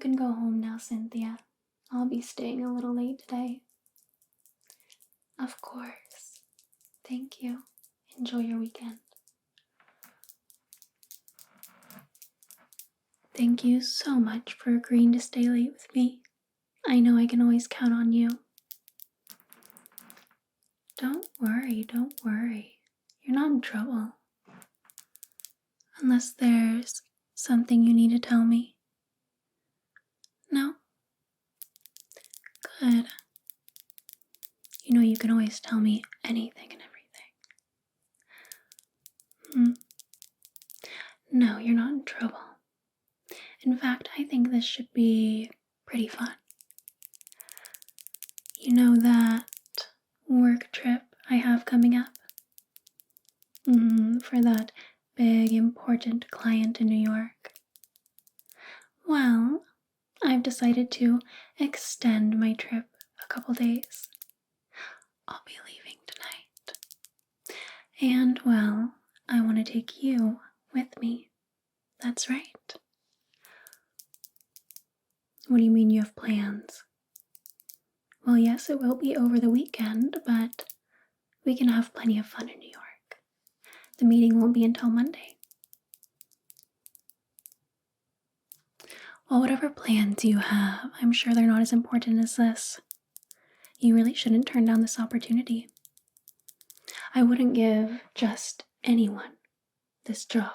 can go home now, Cynthia. I'll be staying a little late today. Of course. Thank you. Enjoy your weekend. Thank you so much for agreeing to stay late with me. I know I can always count on you. Don't worry. You're not in trouble. Unless there's something you need to tell me. No? Good. You know you can always tell me anything and everything. No, you're not in trouble. In fact, I think this should be pretty fun. You know that work trip I have coming up? For that big important client in New York. Well, I've decided to extend my trip a couple days. I'll be leaving tonight. And, well, I want to take you with me. That's right. What do you mean you have plans? Well, yes, it will be over the weekend, but we can have plenty of fun in New York. The meeting won't be until Monday. Well, whatever plans you have, I'm sure they're not as important as this. You really shouldn't turn down this opportunity. I wouldn't give just anyone this job.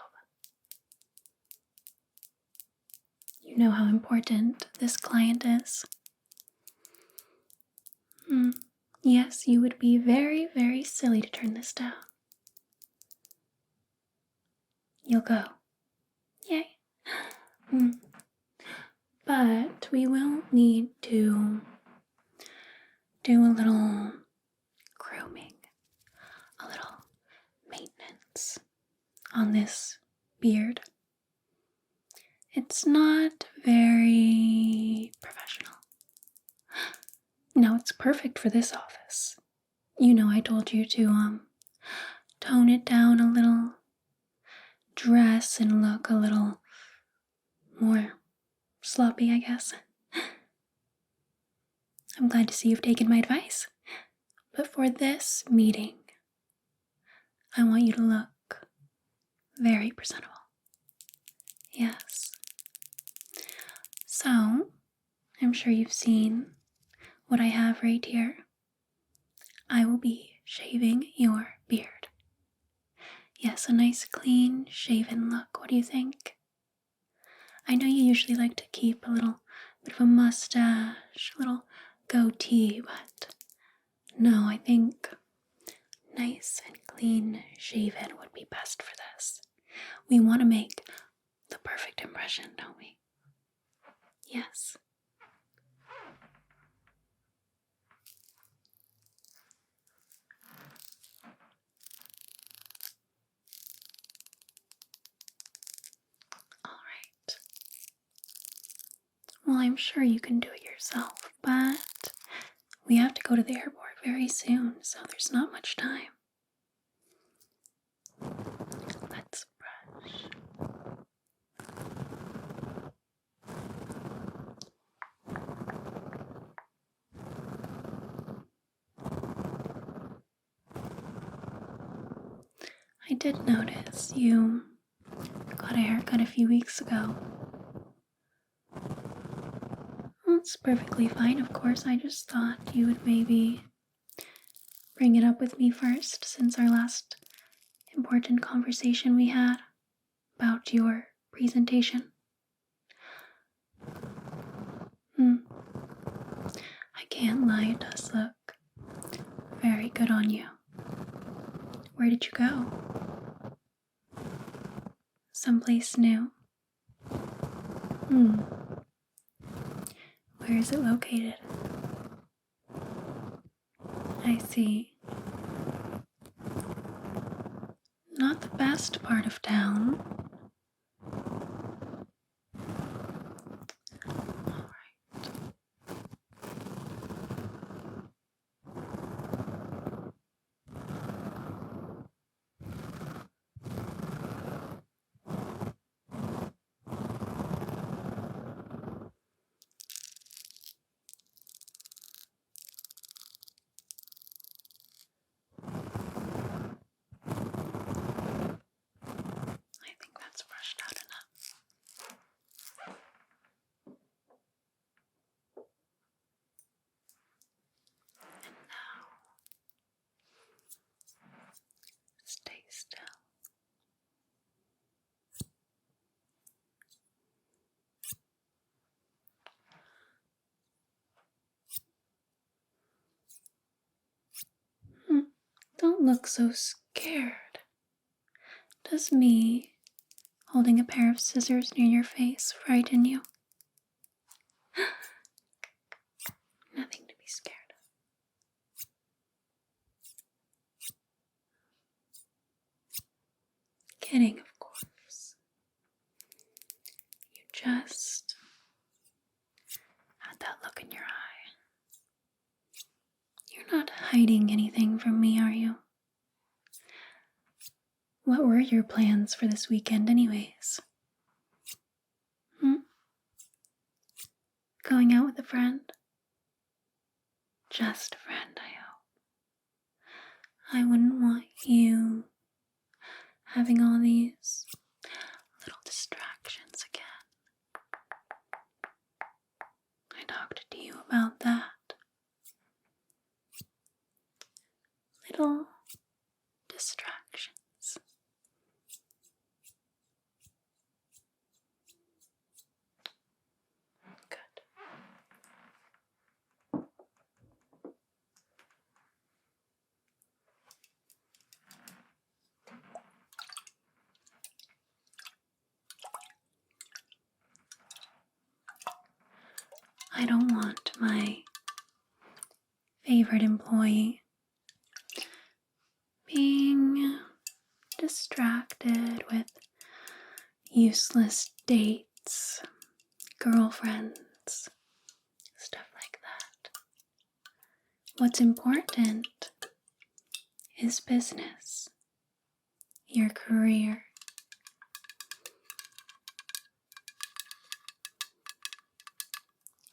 You know how important this client is. Yes, you would be very, very silly to turn this down. You'll go. Yay. But we will need to do a little grooming, a little maintenance on this beard. It's not very professional. No, it's perfect for this office. You know, I told you to tone it down a little, dress and look a little more sloppy, I guess. I'm glad to see you've taken my advice. But for this meeting, I want you to look very presentable. Yes. So, I'm sure you've seen what I have right here. I will be shaving your beard. Yes, a nice clean shaven look. What do you think? I know you usually like to keep a little bit of a mustache, a little goatee, but no, I think nice and clean shaven would be best for this. We want to make the perfect impression, don't we? Yes. All right. Well, I'm sure you can do it yourself, but we have to go to the airport very soon, so there's not much time. Let's brush. I did notice you got a haircut a few weeks ago. Well, it's perfectly fine, of course. I just thought you would maybe bring it up with me first, since our last important conversation we had about your presentation. I can't lie, it does look very good on you. Where did you go? Someplace new? Where is it located? I see. Not the best part of town. Alright. look so scared. Does me holding a pair of scissors near your face frighten you? Nothing to be scared of. Kidding, of course. You just had that look in your eye. You're not hiding anything from me, are you? What were your plans for this weekend anyways? Going out with a friend? Just a friend, I hope. I wouldn't want you having all these little distractions again. I talked to you about that. Little distractions. Good. I don't want my favorite employee being distracted with useless dates, girlfriends, stuff like that. What's important is business, your career.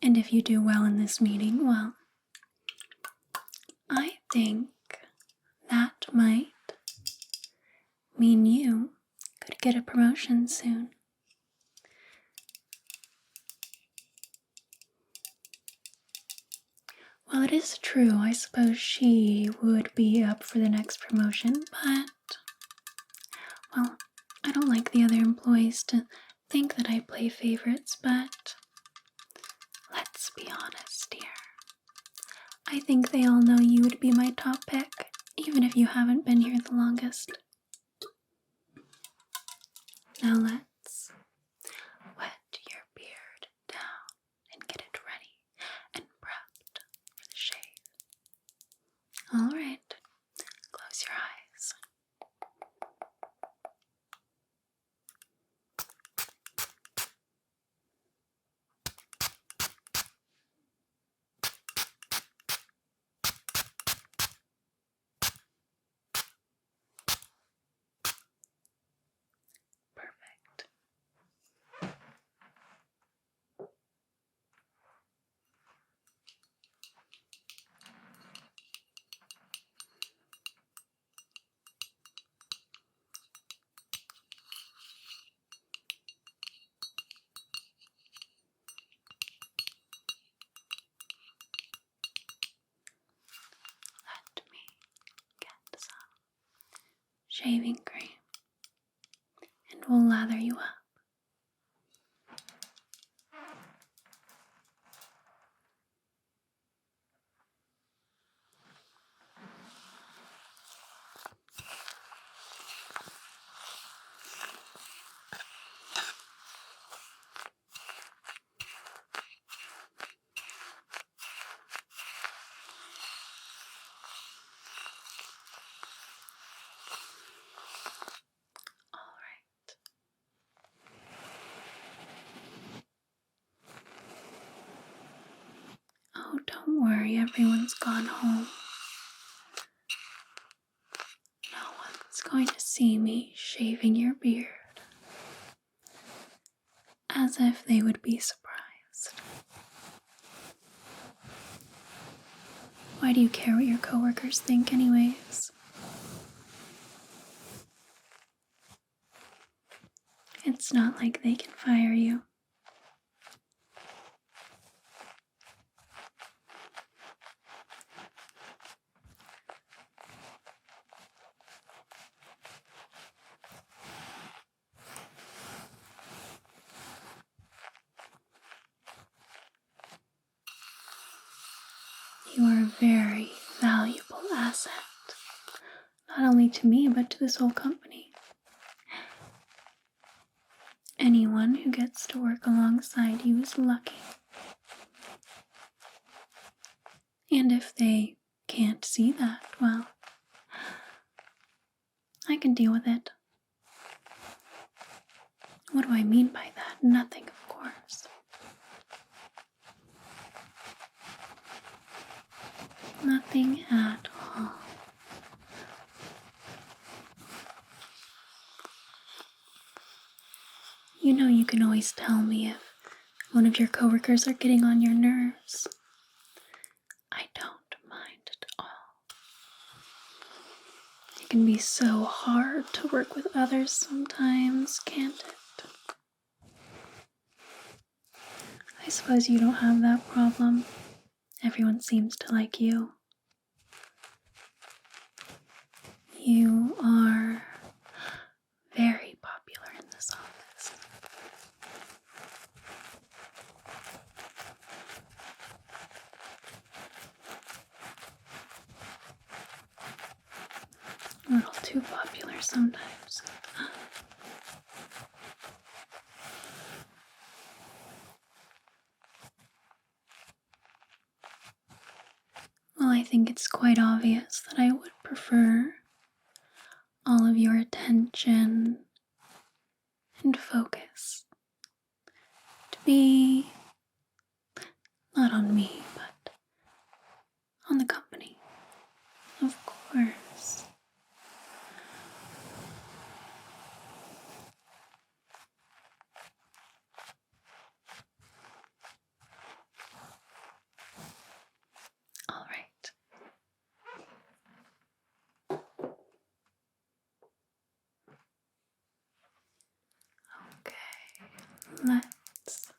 And if you do well in this meeting, well, I think that might mean you could get a promotion soon. Well, it is true, I suppose she would be up for the next promotion, but, well, I don't like the other employees to think that I play favorites, but let's be honest here. I think they all know you would be my top pick, even if you haven't been here the longest. Now let's wet your beard down and get it ready and prepped for the shave. Alright, close your eyes. Perfect. Let me get some shaving cream and we'll lather you up. Alright. Oh, don't worry, everyone's gone home. No one's going to see me shaving your beard. As if they would be surprised. Why do you care what your coworkers think anyways? It's not like they can fire you. You are a very valuable asset, Not only to me, but to this whole company. Anyone who gets to work alongside you is lucky. And if they can't see that, well, I can deal with it. What do I mean by that? Nothing, of course. Nothing at all. You know you can always tell me if one of your coworkers are getting on your nerves. I don't mind at all. It can be so hard to work with others sometimes, can't it? I suppose you don't have that problem. Everyone seems to like you. You are very popular in this office. A little too popular sometimes. Well, I think it's quite obvious that I would prefer all of your attention and focus to be not on me, but on the company, of course. All right. Okay, let's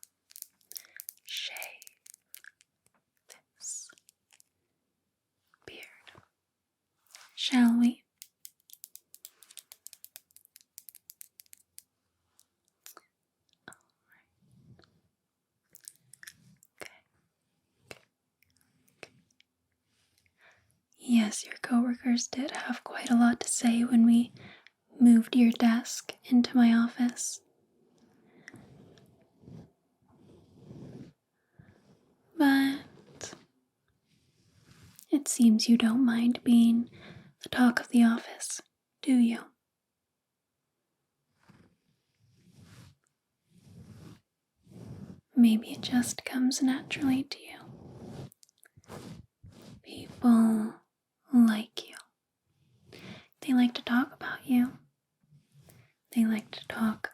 shave this beard, shall we? Yes, your coworkers did have quite a lot to say when we moved your desk into my office. But it seems you don't mind being the talk of the office, do you? Maybe it just comes naturally to you. People like you. They like to talk about you. They like to talk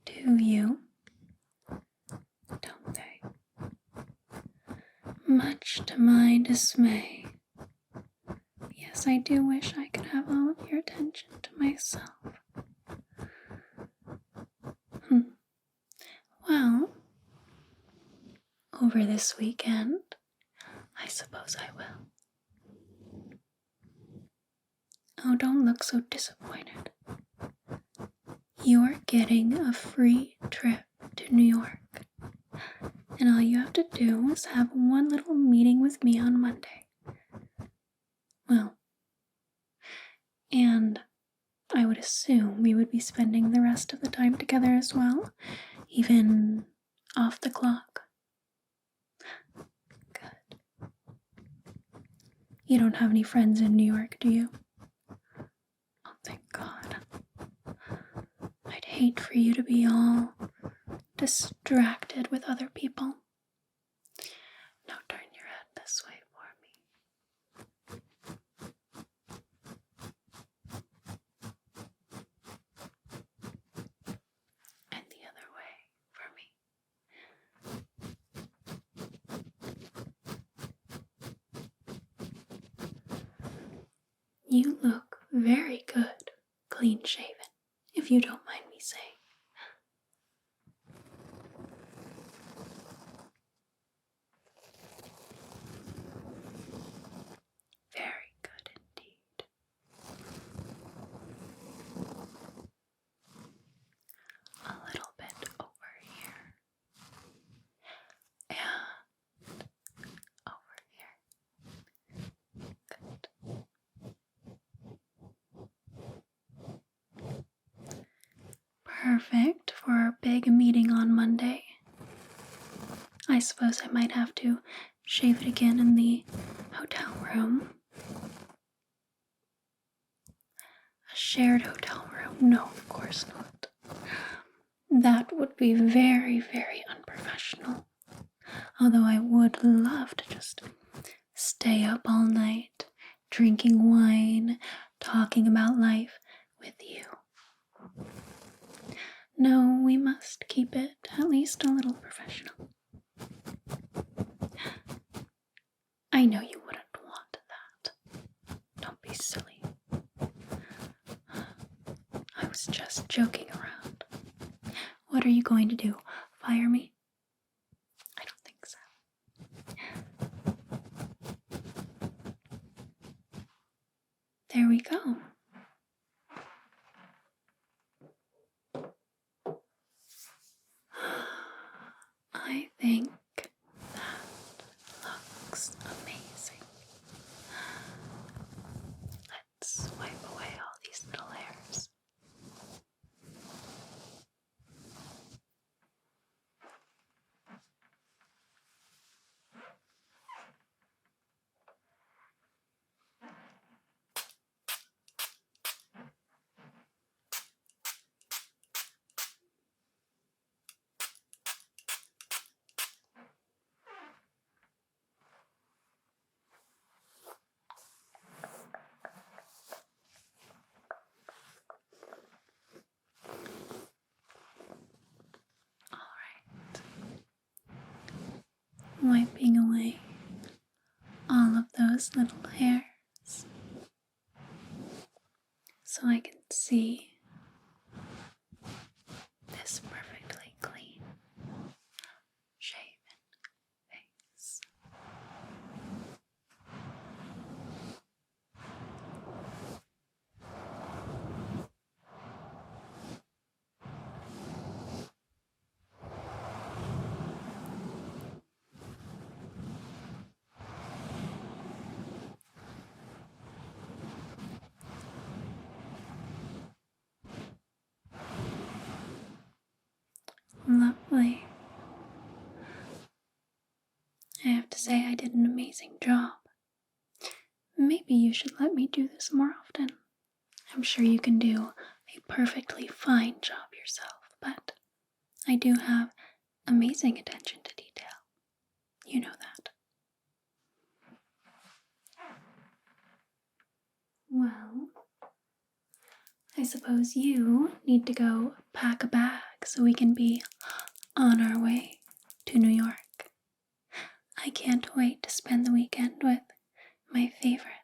to you, don't they? Much to my dismay. Yes, I do wish I could have all of your attention to myself. Well, over this weekend, I suppose I will. Oh, don't look so disappointed. You're getting a free trip to New York. And all you have to do is have one little meeting with me on Monday. Well, and I would assume we would be spending the rest of the time together as well, even off the clock. Good. You don't have any friends in New York, do you? Oh, thank God. I'd hate for you to be all distracted with other people. Now turn your head this way for me. And the other way for me. You look very good, clean shaven, if you don't mind me saying. Very good indeed. A little bit over here. And over here. Good. perfect for our big meeting on Monday. I suppose I might have to shave it again in the hotel room. A shared hotel room? No, of course not. That would be very, very unprofessional. Although I would love to just stay up all night, drinking wine, talking about life with you. No, we must keep it at least a little professional. I know you wouldn't want that. Don't be silly. I was just joking around. What are you going to do? Fire me? I don't think so. There we go. I think that looks amazing. Let's wipe away all these little hairs. Wiping away all of those little hairs so I can see this perfectly clean, shaven face. Lovely. I have to say I did an amazing job. Maybe you should let me do this more often. I'm sure you can do a perfectly fine job yourself, but I do have amazing attention to detail. You know that. Well, I suppose you need to go pack a bag so we can be on our way to New York. I can't wait to spend the weekend with my favorite